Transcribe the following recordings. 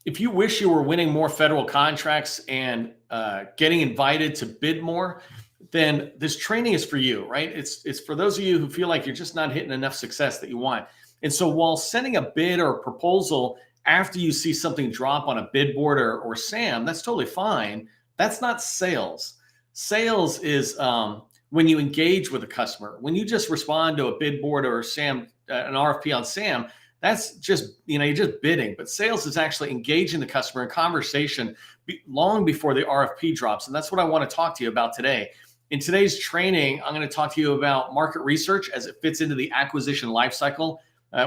if you wish you were winning more federal contracts and getting invited to bid more, then this training is for you, right? It's for those of you who feel like you're just not hitting enough success that you want. And so while sending a bid or a proposal after you see something drop on a bid board or SAM, that's totally fine. That's not sales. Sales is when you engage with a customer. When you just respond to a bid board or SAM, an RFP on SAM, that's just, you're just bidding. But sales is actually engaging the customer in conversation long before the RFP drops. And that's what I want to talk to you about today. In today's training, I'm going to talk to you about market research as it fits into the acquisition lifecycle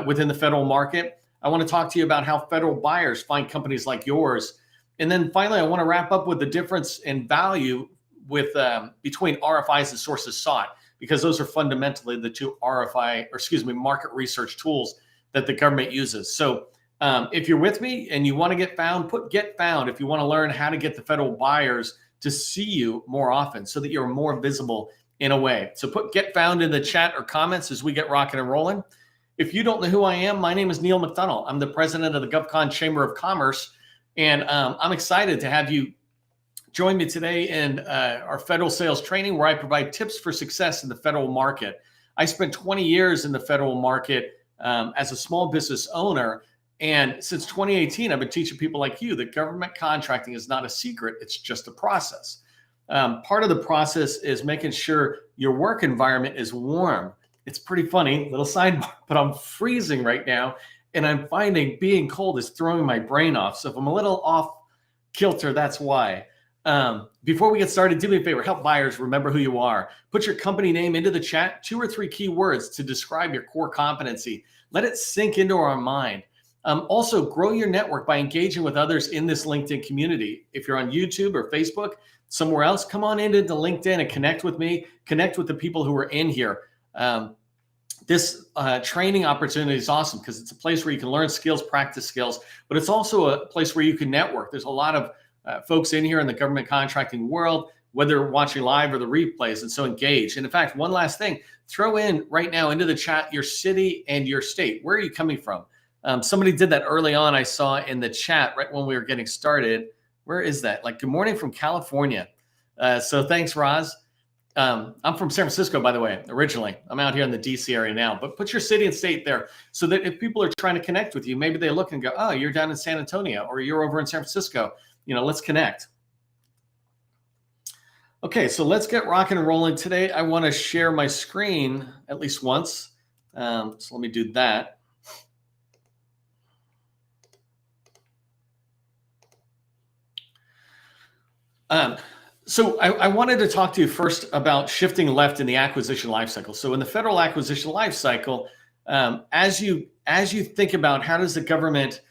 within the federal market. I want to talk to you about how federal buyers find companies like yours. And then finally, I want to wrap up with the difference in value with between RFIs and Sources Sought, because those are fundamentally the two market research tools that the government uses. So if you're with me and you want to get found, put get found if you want to learn how to get the federal buyers to see you more often so that you're more visible in a way. So put get found in the chat or comments as we get rocking and rolling. If you don't know who I am, my name is Neil McDonald. I'm the president of the GovCon Chamber of Commerce, and I'm excited to have you join me today in our federal sales training, where I provide tips for success in the federal market. I spent 20 years in the federal market as a small business owner, and since 2018, I've been teaching people like you that government contracting is not a secret, it's just a process. Part of the process is making sure your work environment is warm. It's pretty funny, little sidebar, but I'm freezing right now, and I'm finding being cold is throwing my brain off. So if I'm a little off kilter, that's why. Before we get started, do me a favor, help buyers remember who you are. Put your company name into the chat, 2 or 3 key words to describe your core competency. Let it sink into our mind. Also, grow your network by engaging with others in this LinkedIn community. If you're on YouTube or Facebook, somewhere else, come on into LinkedIn and connect with me, connect with the people who are in here. This training opportunity is awesome because it's a place where you can learn skills, practice skills, but it's also a place where you can network. There's a lot of folks in here in the government contracting world, whether watching live or the replays, and so engage. And in fact, one last thing, throw in right now into the chat your city and your state. Where are you coming from? Somebody did that early on. I saw in the chat right when we were getting started. Where is that? Like, good morning from California. So thanks, Roz. I'm from San Francisco, by the way, originally. I'm out here in the DC area now, but put your city and state there so that if people are trying to connect with you, maybe they look and go, oh, you're down in San Antonio or you're over in San Francisco. Let's connect. Okay, so let's get rocking and rolling. Today, I want to share my screen at least once. So let me do that. So I wanted to talk to you first about shifting left in the acquisition lifecycle. So in the federal acquisition lifecycle, as you think about how does the government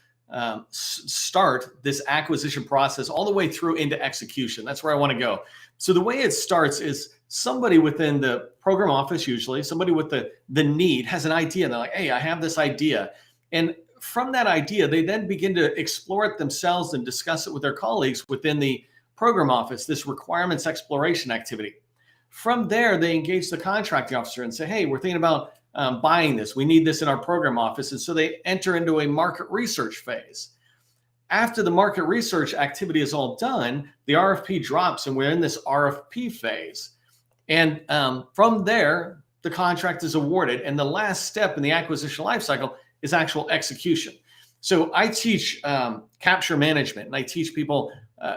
start this acquisition process all the way through into execution, that's where I want to go. So the way it starts is somebody within the program office, usually somebody with the need, has an idea. And they're like, hey, I have this idea. And from that idea, they then begin to explore it themselves and discuss it with their colleagues within the program office, this requirements exploration activity. From there, they engage the contracting officer and say, hey, we're thinking about buying this. We need this in our program office. And so they enter into a market research phase. After the market research activity is all done, the RFP drops and we're in this RFP phase. And from there, the contract is awarded. And the last step in the acquisition lifecycle is actual execution. So I teach capture management, and I teach people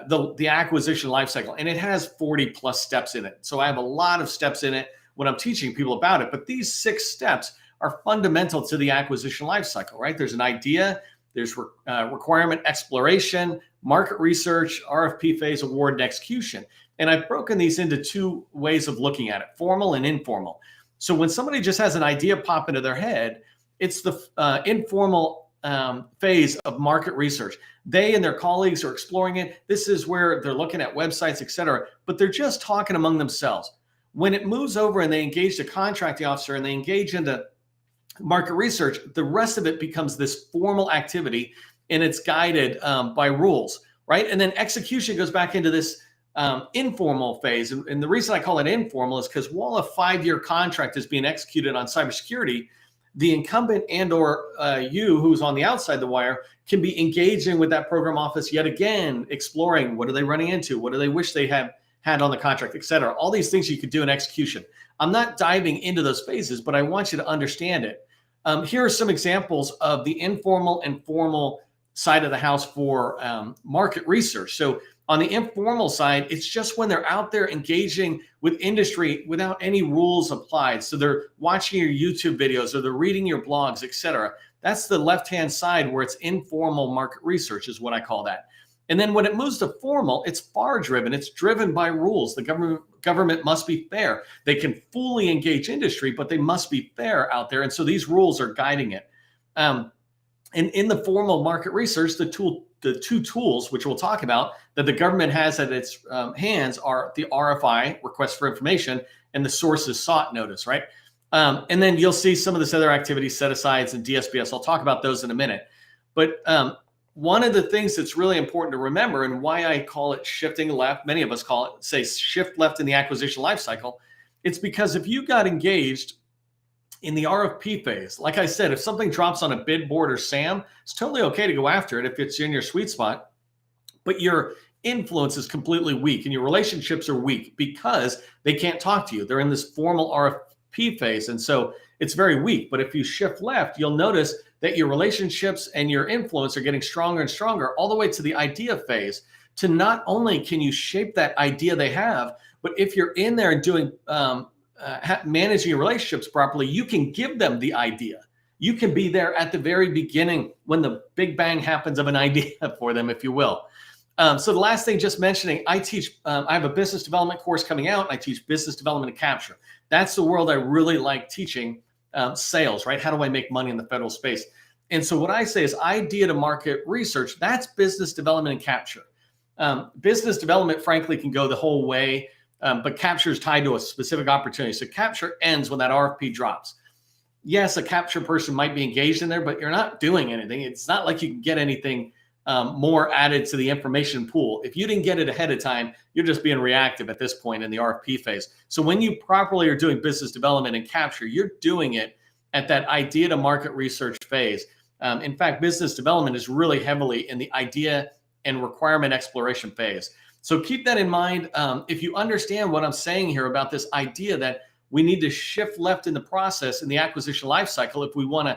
the acquisition lifecycle, and it has 40 plus steps in it. So I have a lot of steps in it when I'm teaching people about it. But these 6 steps are fundamental to the acquisition lifecycle, right? There's an idea, there's requirement exploration, market research, RFP phase, award, and execution. And I've broken these into 2 ways of looking at it, formal and informal. So when somebody just has an idea pop into their head, it's the informal phase of market research. They and their colleagues are exploring it. This is where they're looking at websites, et cetera, but they're just talking among themselves. When it moves over and they engage the contracting officer and they engage into market research, the rest of it becomes this formal activity, and it's guided by rules, right? And then execution goes back into this informal phase. And the reason I call it informal is because while a 5-year contract is being executed on cybersecurity, the incumbent and or you who's on the outside the wire can be engaging with that program office yet again, exploring what are they running into, what do they wish they had on the contract, et cetera. All these things you could do in execution. I'm not diving into those phases, but I want you to understand it. Here are some examples of the informal and formal side of the house for market research. So on the informal side, it's just when they're out there engaging with industry without any rules applied. So they're watching your YouTube videos or they're reading your blogs, et cetera. That's the left-hand side where it's informal market research is what I call that. And then when it moves to formal, it's FAR driven. It's driven by rules. The government must be fair. They can fully engage industry, but they must be fair out there. And so these rules are guiding it. And in the formal market research, the two tools, which we'll talk about, that the government has at its hands are the RFI, request for information, and the sources sought notice, right? And then you'll see some of this other activities, set-asides and DSBS. I'll talk about those in a minute. But one of the things that's really important to remember and why I call it shifting left, many of us call it, say, shift left in the acquisition lifecycle, it's because if you got engaged in the RFP phase, like I said, if something drops on a bid board or SAM, it's totally okay to go after it if it's in your sweet spot, but your influence is completely weak and your relationships are weak because they can't talk to you. They're in this formal RFP phase. And so it's very weak. But if you shift left, you'll notice that your relationships and your influence are getting stronger and stronger all the way to the idea phase. To not only can you shape that idea they have, but if you're in there and doing managing your relationships properly, you can give them the idea. You can be there at the very beginning when the big bang happens of an idea for them, if you will. So the last thing, just mentioning, I teach, I have a business development course coming out. I teach business development and capture. That's the world I really like teaching, sales, right? How do I make money in the federal space? And so what I say is idea to market research, that's business development and capture. Business development, frankly, can go the whole way, but capture is tied to a specific opportunity. So capture ends when that RFP drops. Yes, a capture person might be engaged in there, but you're not doing anything. It's not like you can get anything more added to the information pool. If you didn't get it ahead of time, you're just being reactive at this point in the RFP phase. So when you properly are doing business development and capture, you're doing it at that idea to market research phase. In fact, business development is really heavily in the idea and requirement exploration phase. So keep that in mind. If you understand what I'm saying here about this idea that we need to shift left in the process in the acquisition lifecycle if we want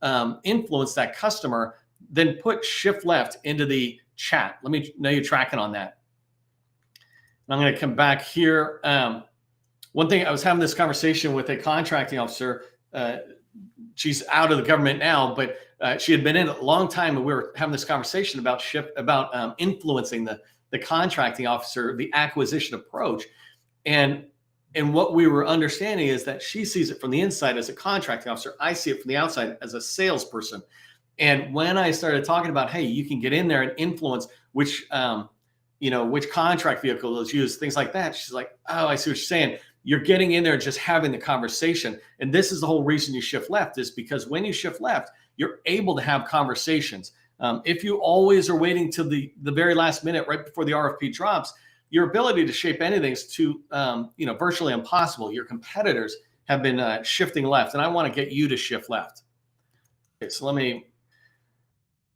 to influence that customer, then put shift left into the chat. Let me know you're tracking on that. I'm going to come back here. One thing, I was having this conversation with a contracting officer. She's out of the government now, but she had been in a long time, and we were having this conversation about influencing the contracting officer, the acquisition approach. And what we were understanding is that she sees it from the inside as a contracting officer. I see it from the outside as a salesperson. And when I started talking about, hey, you can get in there and influence which contract vehicle is used, things like that, she's like, oh, I see what you're saying. You're getting in there and just having the conversation. And this is the whole reason you shift left, is because when you shift left, you're able to have conversations. If you always are waiting till the very last minute, right before the RFP drops, your ability to shape anything is virtually impossible. Your competitors have been shifting left, and I want to get you to shift left. Okay, so let me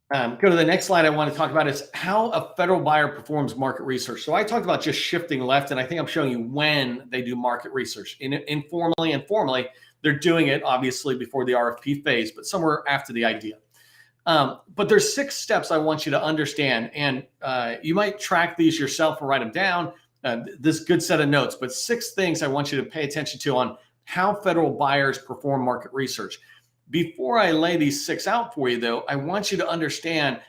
go to the next slide. I want to talk about is how a federal buyer performs market research. So I talked about just shifting left, and I think I'm showing you when they do market research. Informally and formally, they're doing it obviously before the RFP phase, but somewhere after the idea. But there's 6 steps I want you to understand, and you might track these yourself or write them down. This good set of notes, but 6 things I want you to pay attention to on how federal buyers perform market research. Before I lay these 6 out for you, though, I want you to understand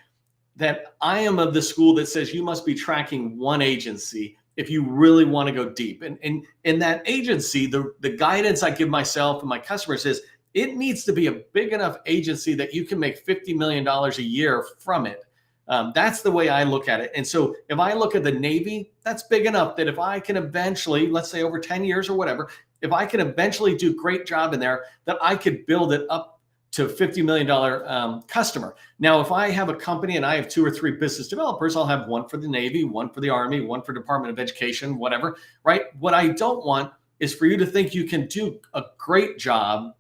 that I am of the school that says you must be tracking one agency if you really want to go deep. And in that agency, the guidance I give myself and my customers is it needs to be a big enough agency that you can make $50 million a year from it. That's the way I look at it. And so if I look at the Navy, that's big enough that if I can eventually, let's say over 10 years or whatever, if I can eventually do a great job in there, that I could build it up to a $50 million customer. Now, if I have a company and I have 2 or 3 business developers, I'll have one for the Navy, one for the Army, one for Department of Education, whatever, right? What I don't want is for you to think you can do a great job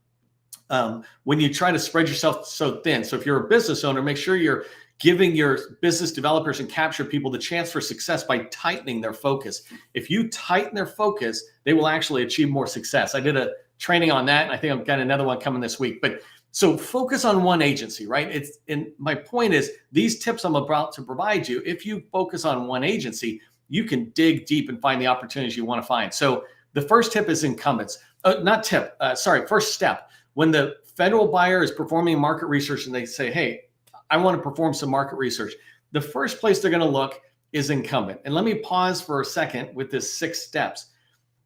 when you try to spread yourself so thin. So if you're a business owner, make sure you're giving your business developers and capture people the chance for success by tightening their focus. If you tighten their focus, they will actually achieve more success. I did a training on that, and I think I've got another one coming this week. But so focus on one agency, right? And my point is, these tips I'm about to provide you, if you focus on one agency, you can dig deep and find the opportunities you want to find. So the first tip is incumbents. First step. When the federal buyer is performing market research and they say, hey, I want to perform some market research, the first place they're going to look is incumbent. And let me pause for a second with this 6 steps.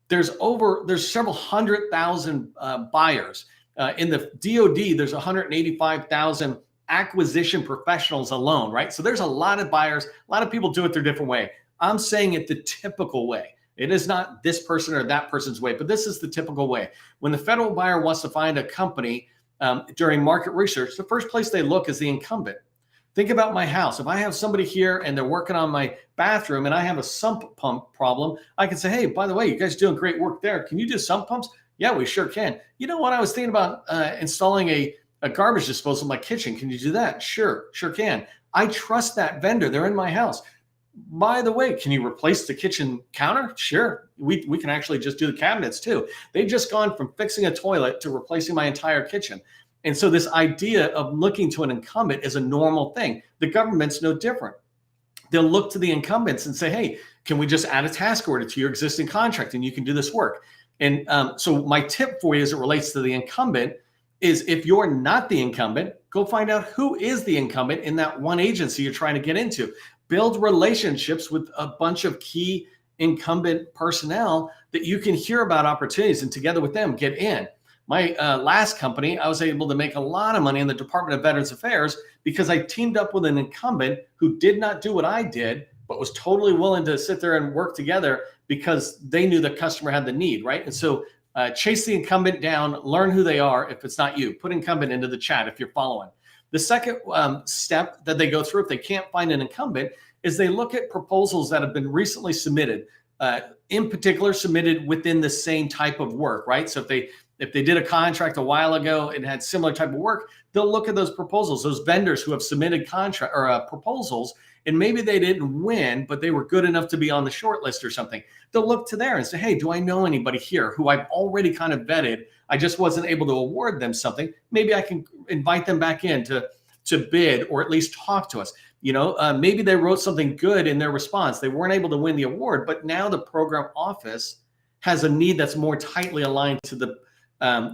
There's several 100,000 buyers. In the DoD, there's 185,000 acquisition professionals alone, right? So there's a lot of buyers. A lot of people do it their different way. I'm saying it the typical way. It is not this person or that person's way, but this is the typical way. When the federal buyer wants to find a company during market research, the first place they look is the incumbent. Think about my house. If I have somebody here and they're working on my bathroom and I have a sump pump problem, I can say, hey, by the way, you guys are doing great work there. Can you do sump pumps? Yeah, we sure can. You know what? I was thinking about installing a garbage disposal in my kitchen. Can you do that? Sure can. I trust that vendor. They're in my house. By the way, can you replace the kitchen counter? Sure. We can actually just do the cabinets too. They've just gone from fixing a toilet to replacing my entire kitchen. And so this idea of looking to an incumbent is a normal thing. The government's no different. They'll look to the incumbents and say, hey, can we just add a task order to your existing contract and you can do this work? And so my tip for you as it relates to the incumbent is, if you're not the incumbent, go find out who is the incumbent in that one agency you're trying to get into. Build relationships with a bunch of key incumbent personnel that you can hear about opportunities, and together with them, get in. My last company, I was able to make a lot of money in the Department of Veterans Affairs because I teamed up with an incumbent who did not do what I did, but was totally willing to sit there and work together because they knew the customer had the need, right? And so chase the incumbent down, learn who they are if it's not you. Put incumbent into the chat if you're following. The second step that they go through if they can't find an incumbent is they look at proposals that have been recently submitted, in particular submitted within the same type of work, right? So if they did a contract a while ago and had similar type of work, they'll look at those proposals, those vendors who have submitted contract or proposals, and maybe they didn't win, but they were good enough to be on the short list or something. They'll look to there and say, hey, do I know anybody here who I've already kind of vetted? I just wasn't able to award them something. Maybe I can invite them back in to bid or at least talk to us. You know, maybe they wrote something good in their response. They weren't able to win the award, but now the program office has a need that's more tightly aligned to the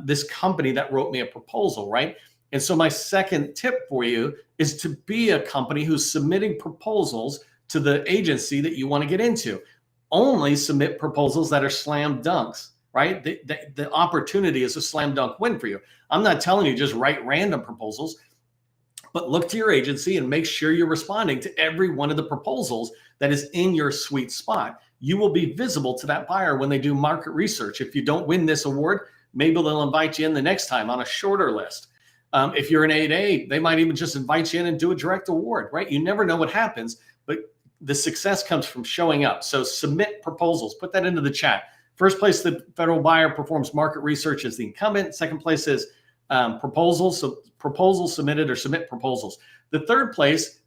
this company that wrote me a proposal, right? And so my second tip for you is to be a company who's submitting proposals to the agency that you want to get into. Only submit proposals that are slam dunks, right? The opportunity is a slam dunk win for you. I'm not telling you just write random proposals, but look to your agency and make sure you're responding to every one of the proposals that is in your sweet spot. You will be visible to that buyer when they do market research. If you don't win this award, maybe they'll invite you in the next time on a shorter list. If you're an 8A, they might even just invite you in and do a direct award, right? You never know what happens, but the success comes from showing up. So submit proposals, put that into the chat. First place the federal buyer performs market research is the incumbent. Second place is proposals. So proposals submitted or submit proposals. The third place,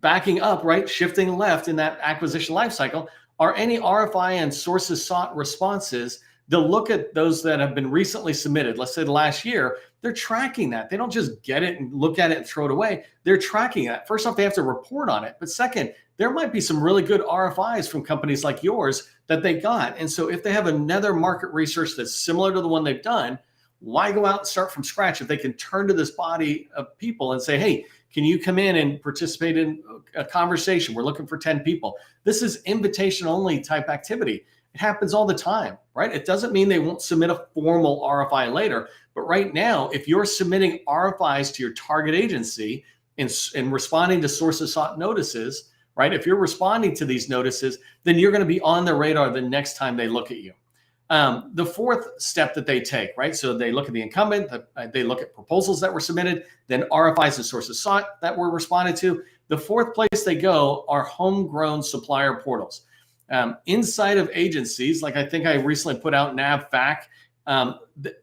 backing up, right, shifting left in that acquisition lifecycle, are any RFI and sources sought responses. They'll look at those that have been recently submitted. Let's say the last year, they're tracking that. They don't just get it and look at it and throw it away. They're tracking that. First off, they have to report on it. But second, there might be some really good RFIs from companies like yours that they got. And so if they have another market research that's similar to the one they've done, why go out and start from scratch if they can turn to this body of people and say, hey, can you come in and participate in a conversation? We're looking for 10 people. This is invitation only type activity. It happens all the time, right? It doesn't mean they won't submit a formal RFI later. But right now, if you're submitting RFIs to your target agency and responding to sources sought notices, right? If you're responding to these notices, then you're going to be on the radar the next time they look at you. The fourth step that they take, right? So they look at the incumbent, they look at proposals that were submitted, then RFIs and sources sought that were responded to. The fourth place they go are homegrown supplier portals. Inside of agencies, like I think I recently put out NAVFAC,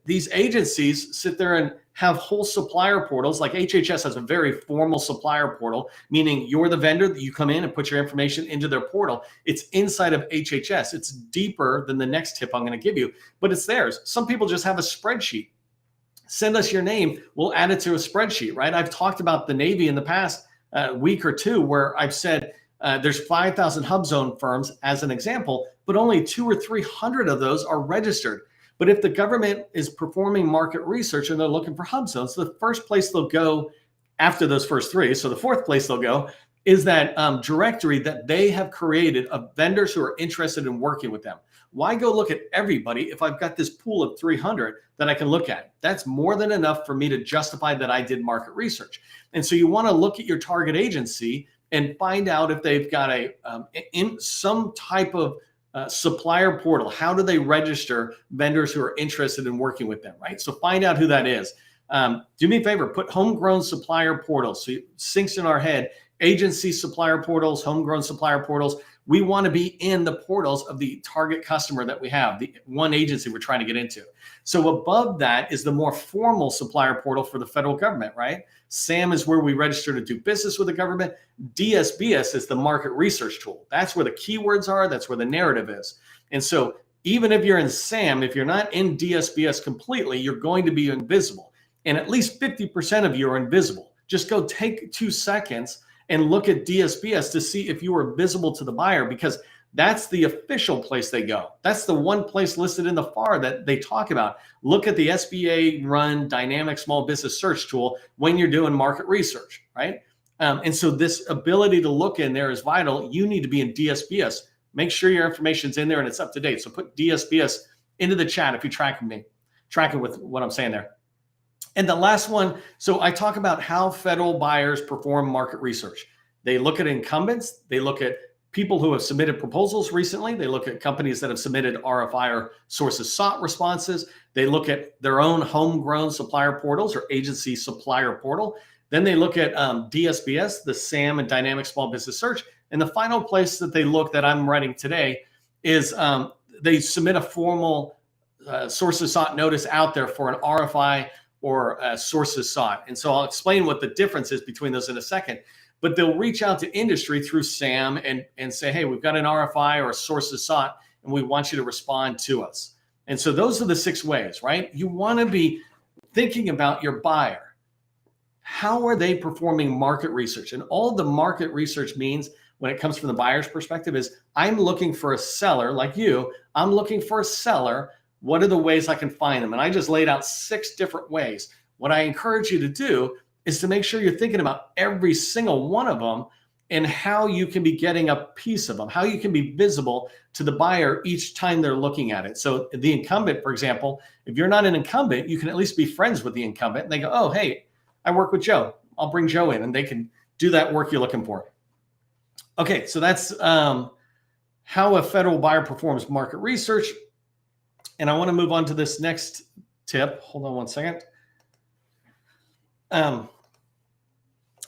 These agencies sit there and have whole supplier portals. Like HHS has a very formal supplier portal, meaning you're the vendor that you come in and put your information into their portal. It's inside of HHS. It's deeper than the next tip I'm going to give you, but it's theirs. Some people just have a spreadsheet. Send us your name. We'll add it to a spreadsheet, right? I've talked about the Navy in the past week or two where I've said there's 5,000 HubZone firms as an example, but only 200 or 300 of those are registered. But if the government is performing market research and they're looking for hub zones, the first place they'll go after those first three, so the fourth place they'll go is that directory that they have created of vendors who are interested in working with them. Why go look at everybody if I've got this pool of 300 that I can look at? That's more than enough for me to justify that I did market research. And so you want to look at your target agency and find out if they've got in some type of supplier portal. How do they register vendors who are interested in working with them, right? So find out who that is. Do me a favor, put homegrown supplier portals. So it sinks in our head, agency supplier portals, homegrown supplier portals. We want to be in the portals of the target customer that we have, the one agency we're trying to get into. So above that is the more formal supplier portal for the federal government, right? SAM is where we register to do business with the government. DSBS is the market research tool. That's where the keywords are. That's where the narrative is. And so even if you're in SAM, if you're not in DSBS completely, you're going to be invisible. And at least 50% of you are invisible. Just go take 2 seconds and look at DSBS to see if you are visible to the buyer, because that's the official place they go. That's the one place listed in the FAR that they talk about. Look at the SBA run dynamic small business search tool when you're doing market research, right? And so this ability to look in there is vital. You need to be in DSBS. Make sure your information's in there and it's up to date. So put DSBS into the chat if you're tracking with what I'm saying there. And the last one, so I talk about how federal buyers perform market research. They look at incumbents. They look at people who have submitted proposals recently. They look at companies that have submitted RFI or sources sought responses. They look at their own homegrown supplier portals or agency supplier portal. Then they look at DSBS, the SAM and Dynamic Small Business Search. And the final place that they look that I'm writing today is they submit a formal sources sought notice out there for an RFI or sources sought. And so I'll explain what the difference is between those in a second. But they'll reach out to industry through SAM and say, hey, we've got an RFI or a sources sought, and we want you to respond to us. And so those are the 6 ways, right? You want to be thinking about your buyer. How are they performing market research? And all the market research means when it comes from the buyer's perspective is I'm looking for a seller like you. I'm looking for a seller. What are the ways I can find them? And I just laid out 6 different ways. What I encourage you to do is to make sure you're thinking about every single one of them and how you can be getting a piece of them, how you can be visible to the buyer each time they're looking at it. So the incumbent, for example, if you're not an incumbent, you can at least be friends with the incumbent. And they go, oh, hey, I work with Joe. I'll bring Joe in and they can do that work you're looking for. Okay, so that's how a federal buyer performs market research. And I want to move on to this next tip. Hold on one second.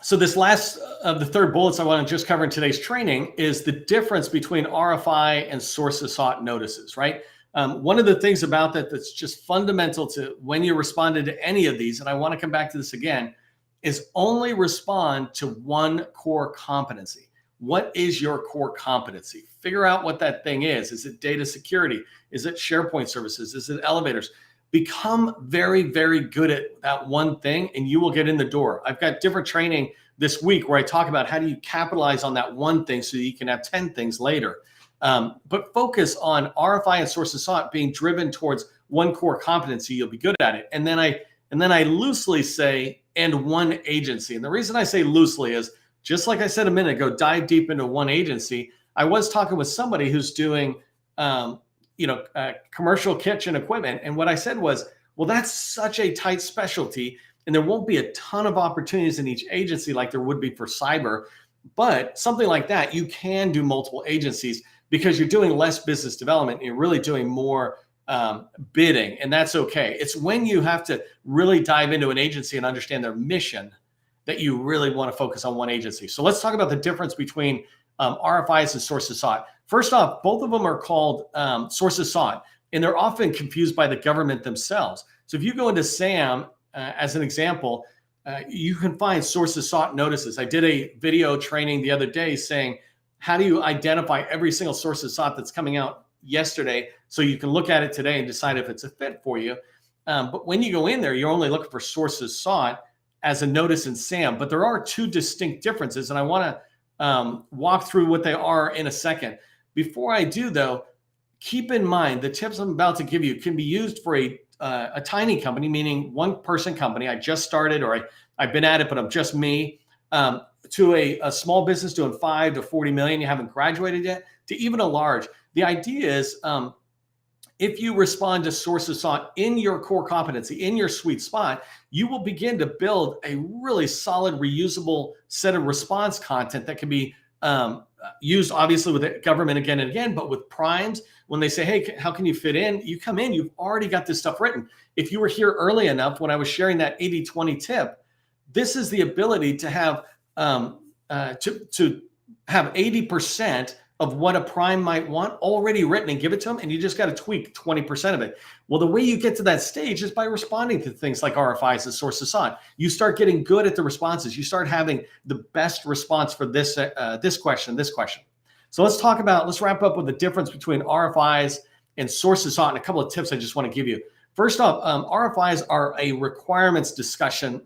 So this last of the third bullets I want to just cover in today's training is the difference between RFI and sources sought notices, right? One of the things about that that's just fundamental to when you responded to any of these, and I want to come back to this again, is only respond to one core competency. What is your core competency? Figure out what that thing is. Is it data security? Is it SharePoint services? Is it elevators? Become very, very good at that one thing and you will get in the door. I've got different training this week where I talk about how do you capitalize on that one thing so you can have 10 things later. But focus on RFI and sources sought being driven towards one core competency. You'll be good at it. And then I loosely say, and one agency. And the reason I say loosely is just like I said a minute ago, dive deep into one agency. I was talking with somebody who's doing, commercial kitchen equipment. And what I said was, well, that's such a tight specialty and there won't be a ton of opportunities in each agency like there would be for cyber. But something like that, you can do multiple agencies because you're doing less business development and you're really doing more bidding, and that's okay. It's when you have to really dive into an agency and understand their mission that you really want to focus on one agency. So let's talk about the difference between RFIs and sources sought. First off, both of them are called sources sought. and they're often confused by the government themselves. So if you go into SAM, as an example, you can find sources sought notices. I did a video training the other day saying, how do you identify every single sources sought that's coming out yesterday so you can look at it today and decide if it's a fit for you. But when you go in there, you're only looking for sources sought as a notice in SAM, but there are two distinct differences, and I want to walk through what they are in a second. Before I do, though, keep in mind the tips I'm about to give you can be used for a tiny company, meaning one person company. I just started, or I've been at it, but I'm just me, to a small business doing 5 to 40 million. You haven't graduated yet, to even a large. The idea is, if you respond to sources sought in your core competency, in your sweet spot, you will begin to build a really solid, reusable set of response content that can be used, obviously, with the government again and again, but with primes. When they say, hey, how can you fit in? You come in, you've already got this stuff written. If you were here early enough when I was sharing that 80-20 tip, this is the ability to have to have 80% of what a prime might want already written and give it to them, and you just got to tweak 20% of it. Well, the way you get to that stage is by responding to things like RFIs and sources sought. You start getting good at the responses. You start having the best response for this question. So let's wrap up with the difference between RFIs and sources sought and a couple of tips I just want to give you. First off, RFIs are a requirements discussion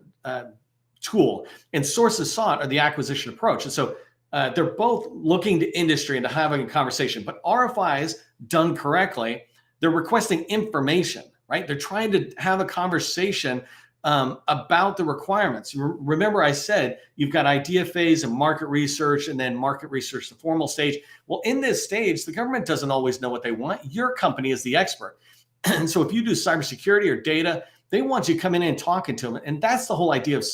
tool, and sources sought are the acquisition approach. And so they're both looking to industry and to having a conversation, but RFIs done correctly, they're requesting information, right? They're trying to have a conversation about the requirements. Remember I said you've got idea phase and market research, and then market research, the formal stage. Well, in this stage, the government doesn't always know what they want. Your company is the expert. And so if you do cybersecurity or data, they want you coming in and talking to them. And that's the whole idea of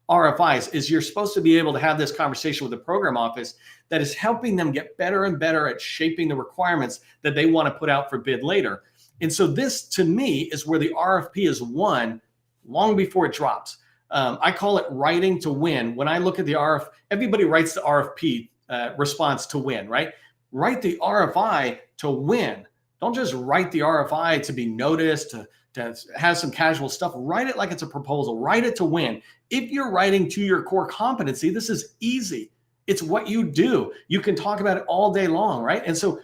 RFIs, is you're supposed to be able to have this conversation with the program office that is helping them get better and better at shaping the requirements that they want to put out for bid later. And so this, to me, is where the RFP is won long before it drops. I call it writing to win. When I look at the RFP, everybody writes the RFP response to win, right? Write the RFI to win. Don't just write the RFI to be noticed, to have some casual stuff. Write it like it's a proposal. Write it to win. If you're writing to your core competency, this is easy. It's what you do. You can talk about it all day long, right? And so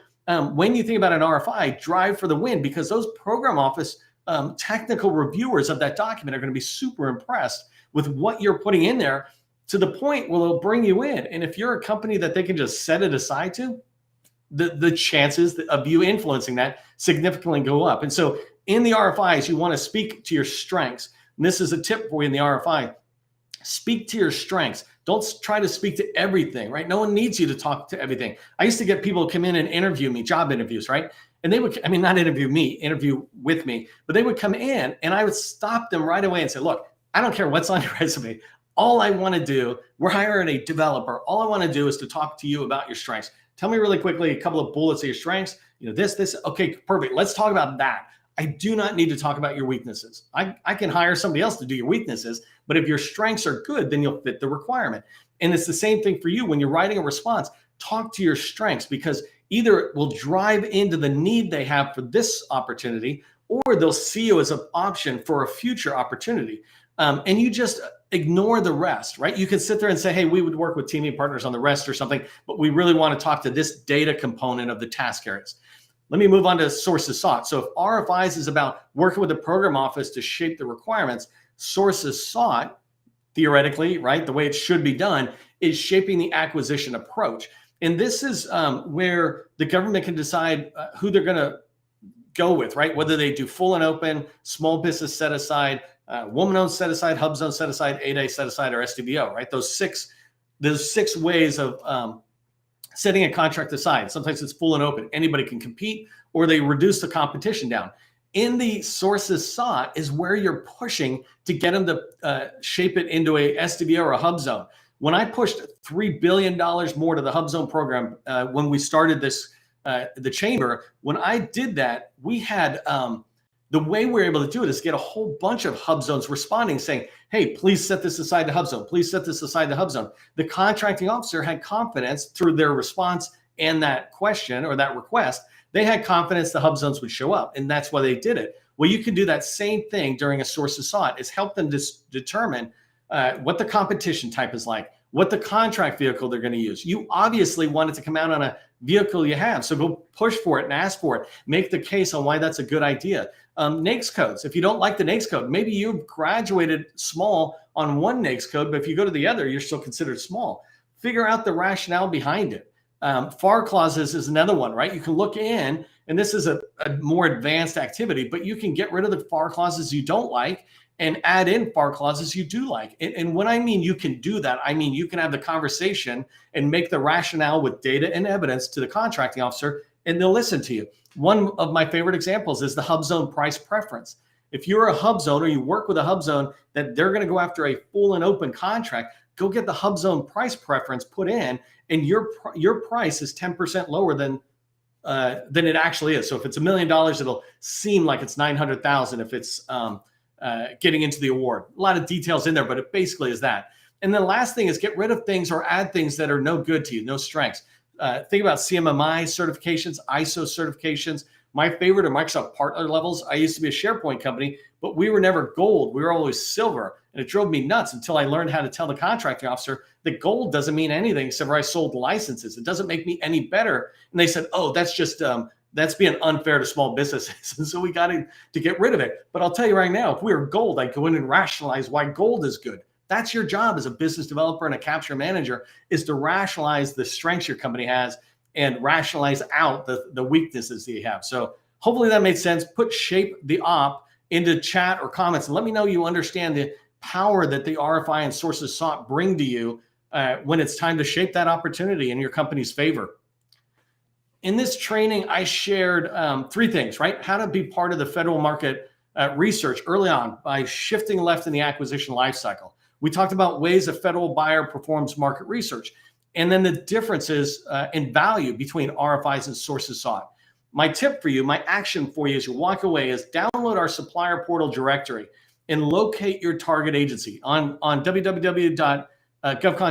when you think about an RFI, drive for the win, because those program office technical reviewers of that document are going to be super impressed with what you're putting in there, to the point where they'll bring you in. And if you're a company that they can just set it aside to, the chances of you influencing that significantly go up. And so in the RFIs, you want to speak to your strengths. And this is a tip for you in the RFI. Speak to your strengths. Don't try to speak to everything, right? No one needs you to talk to everything. I used to get people to come in and interview me, job interviews, right? And they would, not interview me, interview with me, but they would come in and I would stop them right away and say, look, I don't care what's on your resume. All I want to do, we're hiring a developer. All I want to do is to talk to you about your strengths. Tell me really quickly a couple of bullets of your strengths. This. Okay, perfect. Let's talk about that. I do not need to talk about your weaknesses. I can hire somebody else to do your weaknesses, but if your strengths are good, then you'll fit the requirement. And it's the same thing for you when you're writing a response. Talk to your strengths, because either it will drive into the need they have for this opportunity, or they'll see you as an option for a future opportunity. And you just ignore the rest, right? You can sit there and say, hey, we would work with teaming partners on the rest or something, but we really want to talk to this data component of the task areas. Let me move on to sources sought. So if RFIs is about working with the program office to shape the requirements, sources sought, theoretically, right, the way it should be done, is shaping the acquisition approach. And this is where the government can decide who they're going to go with, right? Whether they do full and open, small business set aside, woman-owned set aside, hub zone set aside, 8A set aside, or SDBO, right? Those six ways of setting a contract aside. Sometimes it's full and open. Anybody can compete, or they reduce the competition down. In the sources sought is where you're pushing to get them to shape it into a SDBO or a hub zone. When I pushed $3 billion more to the hub zone program, when we started this, the chamber, when I did that, we had the way we're able to do it is get a whole bunch of hub zones responding, saying, hey, please set this aside to hub zone. Please set this aside to hub zone. The contracting officer had confidence through their response and that question or that request They had confidence the hub zones would show up, and that's why they did it. Well, you can do that same thing during a sources sought, is help them determine what the competition type is like, what the contract vehicle they're going to use. You obviously want it to come out on a vehicle you have, so go push for it and ask for it. Make the case on why that's a good idea. NAICS codes. If you don't like the NAICS code, maybe you graduated small on one NAICS code, but if you go to the other, you're still considered small. Figure out the rationale behind it. FAR clauses is another one, right? You can look in, and this is a more advanced activity, but you can get rid of the FAR clauses you don't like and add in FAR clauses you do like. And when I mean you can do that, I mean you can have the conversation and make the rationale with data and evidence to the contracting officer, and they'll listen to you. One of my favorite examples is the hub zone price preference. If you're a hub zone or you work with a hub zone that they're going to go after a full and open contract, go get the hub zone price preference put in, and your price is 10% lower than it actually is. So if it's $1 million, it'll seem like it's 900,000 if it's getting into the award. A lot of details in there, but it basically is that. And the last thing is get rid of things or add things that are no good to you, no strengths. Think about CMMI certifications, ISO certifications. My favorite are Microsoft partner levels. I used to be a SharePoint company, but we were never gold. We were always silver. And it drove me nuts until I learned how to tell the contracting officer that gold doesn't mean anything except for I sold licenses. It doesn't make me any better. And they said, oh, that's just, that's being unfair to small businesses. And so we got to get rid of it. But I'll tell you right now, if we were gold, I'd go in and rationalize why gold is good. That's your job as a business developer and a capture manager, is to rationalize the strengths your company has and rationalize out the weaknesses that you have. So hopefully that made sense. Put shape the op into chat or comments and let me know you understand the power that the RFI and sources sought bring to you when it's time to shape that opportunity in your company's favor. In this training, I shared 3 things, right? How to be part of the federal market research early on by shifting left in the acquisition lifecycle. We talked about ways a federal buyer performs market research, and then the differences in value between RFIs and sources sought. My tip for you, my action for you as you walk away, is download our supplier portal directory and locate your target agency. On www.govcon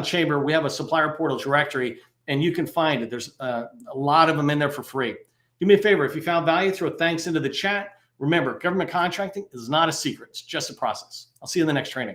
Chamber, we have a supplier portal directory, and you can find it. There's a lot of them in there for free. Do me a favor, if you found value, throw thanks into the chat. Remember, government contracting is not a secret. It's just a process. I'll see you in the next training.